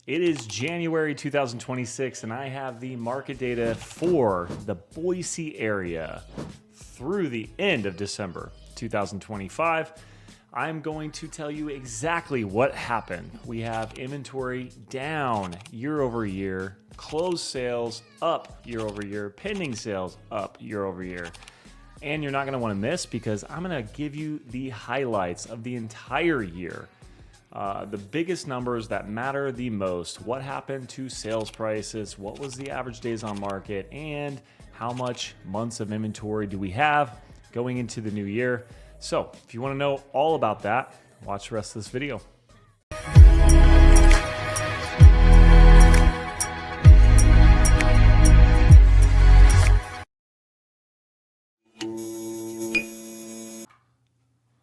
It is January 2026, and I have the market data for the Boise area through the end of December 2025. I'm going to tell you exactly what happened. We have inventory down year over year, closed sales up year over year, pending sales up year over year. And you're not going to want to miss because I'm going to give you the highlights of the entire year. The biggest numbers that matter the most, what happened to sales prices, what was the average days on market, and how much months of inventory do we have going into the new year. So if you want to know all about that, watch the rest of this video.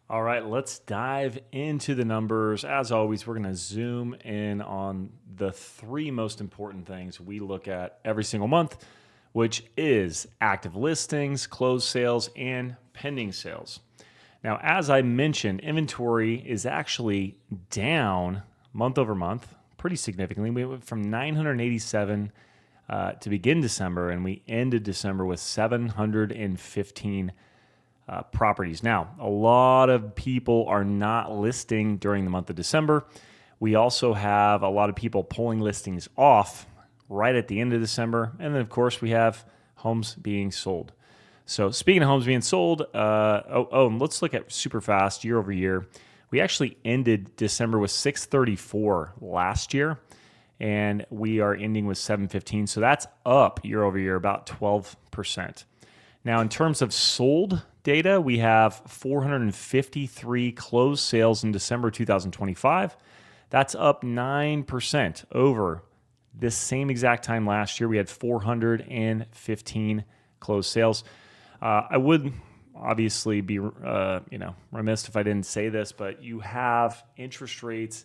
All right, let's dive into the numbers. As always, we're going to zoom in on the three most important things we look at every single month, which is active listings, closed sales, and pending sales. Now, as I mentioned, inventory is actually down month over month pretty significantly. We went from 987 to begin December, and we ended December with 715 properties. Now, a lot of people are not listing during the month of December. We also have a lot of people pulling listings off right at the end of December. And then, of course, we have homes being sold. So speaking of homes being sold, and let's look at super fast year over year. We actually ended December with 634 last year, and we are ending with 715. So that's up year over year about 12%. Now, in terms of sold data, we have 453 closed sales in December 2025. That's up 9% over this same exact time last year. We had 415 closed sales. I would obviously be remiss if I didn't say this, but you have interest rates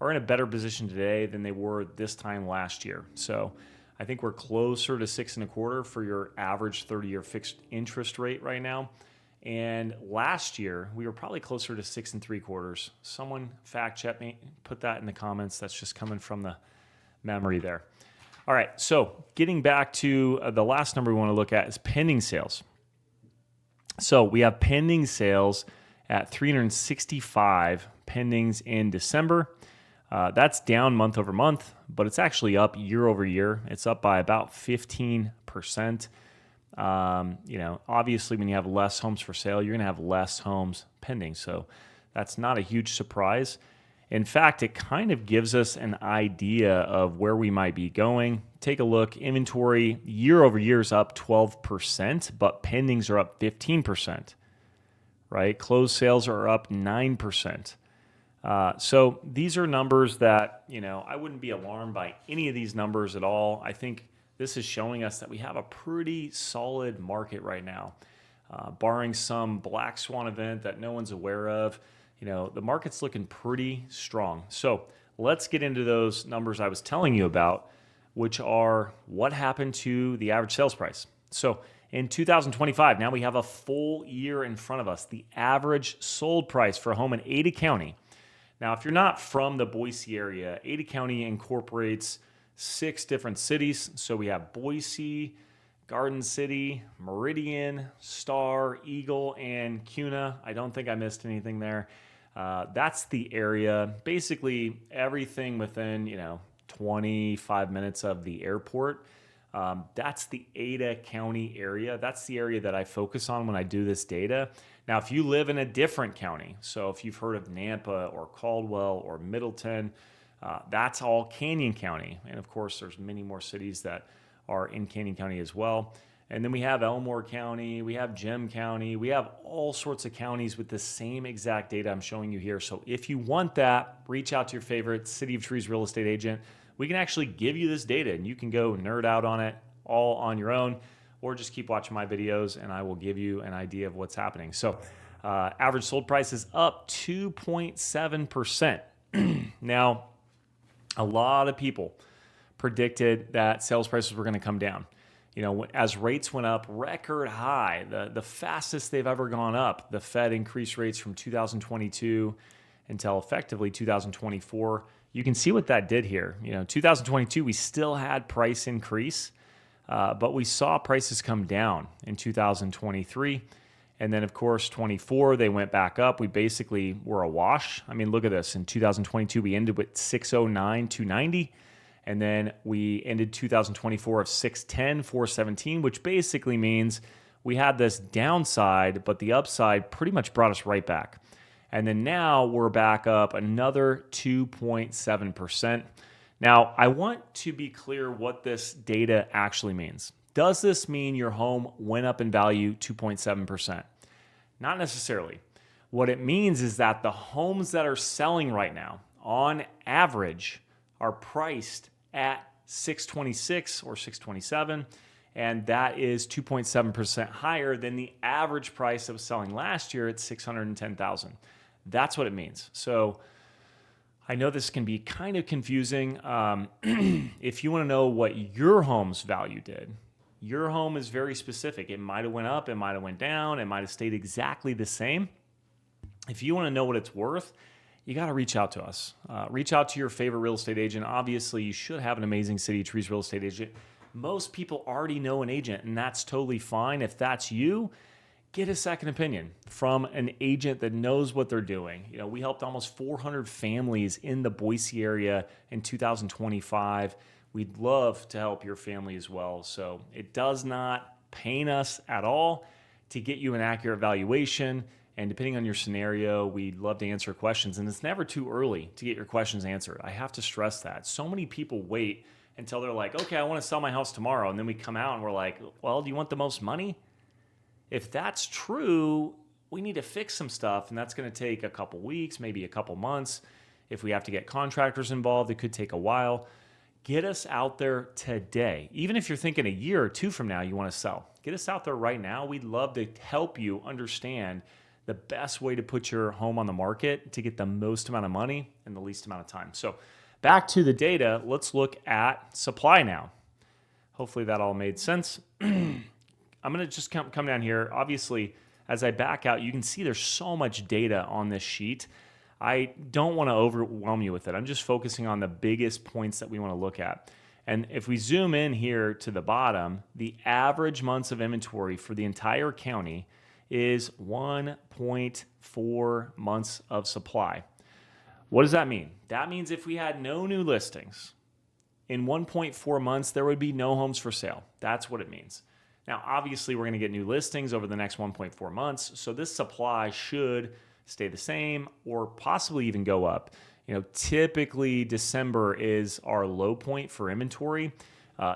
are in a better position today than they were this time last year. So I think we're closer to 6.25% for your average 30-year fixed interest rate right now. And last year, we were probably closer to 6.75%. Someone fact check me, put that in the comments. That's just coming from the memory there. All right, so getting back to the last number we want to look at is pending sales. So we have pending sales at 365 pendings in December. That's down month over month, but it's actually up year over year. It's up by about 15%. Obviously when you have less homes for sale, you're going to have less homes pending. So that's not a huge surprise. In fact, it kind of gives us an idea of where we might be going. Take a look. Inventory year over year is up 12%, but pendings are up 15%, right? Closed sales are up 9%. So these are numbers that, I wouldn't be alarmed by any of these numbers at all. I think this is showing us that we have a pretty solid market right now, barring some black swan event that no one's aware of. The market's looking pretty strong. So let's get into those numbers I was telling you about, which are what happened to the average sales price. So in 2025, now we have a full year in front of us. The average sold price for a home in Ada County. Now, if you're not from the Boise area, Ada County incorporates 6 different cities. So we have Boise, Garden City, Meridian, Star, Eagle, and Kuna. I don't think I missed anything there. That's the area. Basically, everything within 25 minutes of the airport. That's the Ada County area. That's the area that I focus on when I do this data. Now, if you live in a different county, so if you've heard of Nampa or Caldwell or Middleton, that's all Canyon County. And of course, there's many more cities that are in Canyon County as well. And then we have Elmore County, we have Gem County, we have all sorts of counties with the same exact data I'm showing you here. So if you want that, reach out to your favorite City of Trees real estate agent. We can actually give you this data and you can go nerd out on it all on your own, or just keep watching my videos and I will give you an idea of what's happening. So average sold price is up 2.7%. Now, a lot of people predicted that sales prices were going to come down. As rates went up record high, the fastest they've ever gone up, the Fed increased rates from 2022 until effectively 2024. you can see what that did here. 2022, we still had price increase, but we saw prices come down in 2023. And then, of course, 24, they went back up. We basically were a wash. I mean, look at this. In 2022, we ended with 609, 290. And then we ended 2024 of 610, 417, which basically means we had this downside, but the upside pretty much brought us right back. And then now we're back up another 2.7%. Now, I want to be clear what this data actually means. Does this mean your home went up in value 2.7%? Not necessarily. What it means is that the homes that are selling right now, on average, are priced at 626 or 627, and that is 2.7% higher than the average price that was selling last year at 610,000. That's what it means. So I know this can be kind of confusing. If you want to know what your home's value did, your home is very specific. It might have went up, it might have went down, it might have stayed exactly the same. If you want to know what it's worth, you got to reach out to us. Reach out to your favorite real estate agent. Obviously, you should have an amazing City of Trees real estate agent. Most people already know an agent, and that's totally fine. If that's you, get a second opinion from an agent that knows what they're doing. We helped almost 400 families in the Boise area in 2025. We'd love to help your family as well. So it does not pain us at all to get you an accurate valuation. And depending on your scenario, we'd love to answer questions. And it's never too early to get your questions answered. I have to stress that. So many people wait until they're like, okay, I want to sell my house tomorrow. And then we come out and we're like, well, do you want the most money? If that's true, we need to fix some stuff, and that's going to take a couple weeks, maybe a couple months. If we have to get contractors involved, it could take a while. Get us out there today. Even if you're thinking a year or two from now you want to sell, get us out there right now. We'd love to help you understand the best way to put your home on the market to get the most amount of money in the least amount of time. So back to the data, let's look at supply now. Hopefully that all made sense. I'm going to just come down here. Obviously, as I back out, you can see there's so much data on this sheet. I don't want to overwhelm you with it. I'm just focusing on the biggest points that we want to look at. And if we zoom in here to the bottom, the average months of inventory for the entire county is 1.4 months of supply. What does that mean? That means if we had no new listings, in 1.4 months, there would be no homes for sale. That's what it means. Now, obviously, we're going to get new listings over the next 1.4 months, so this supply should stay the same or possibly even go up. Typically December is our low point for inventory.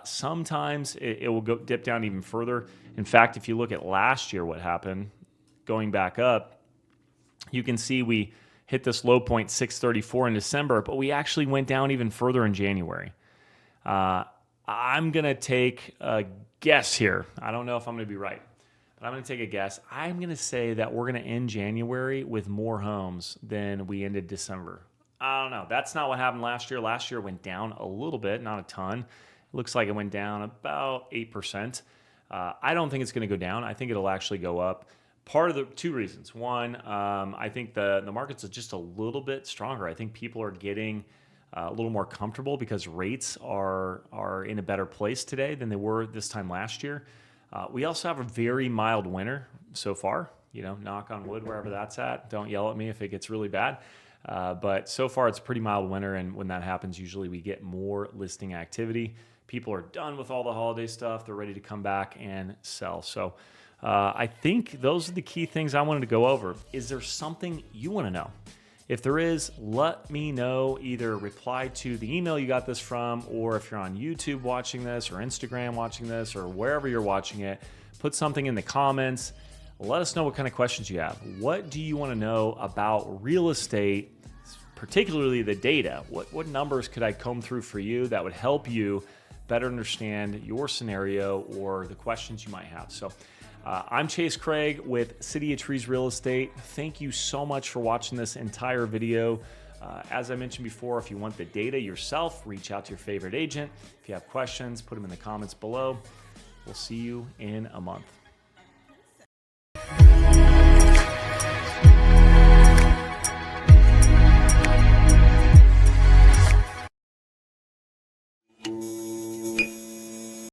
Sometimes it will dip down even further. In fact, if you look at last year, what happened, going back up, you can see we hit this low point 634 in December, but we actually went down even further in January. I'm going to take a guess here. I don't know if I'm going to be right, but I'm going to take a guess. I'm going to say that we're going to end January with more homes than we ended December. I don't know. That's not what happened last year. Last year went down a little bit, not a ton. It looks like it went down about 8%. I don't think it's going to go down. I think it'll actually go up. Part of the two reasons. One, I think the market's just a little bit stronger. I think people are getting a little more comfortable because rates are in a better place today than they were this time last year. We also have a very mild winter so far. Knock on wood, wherever that's at. Don't yell at me if it gets really bad. But so far, it's a pretty mild winter, and when that happens, usually we get more listing activity. People are done with all the holiday stuff. They're ready to come back and sell. So I think those are the key things I wanted to go over. Is there something you want to know? If there is, let me know. Either reply to the email you got this from, or if you're on YouTube watching this, or Instagram watching this, or wherever you're watching it, put something in the comments. Let us know what kind of questions you have. What do you want to know about real estate, particularly the data? What numbers could I comb through for you that would help you better understand your scenario or the questions you might have? So I'm Chase Craig with City of Trees Real Estate. Thank you so much for watching this entire video. As I mentioned before, if you want the data yourself, reach out to your favorite agent. If you have questions, put them in the comments below. We'll see you in a month.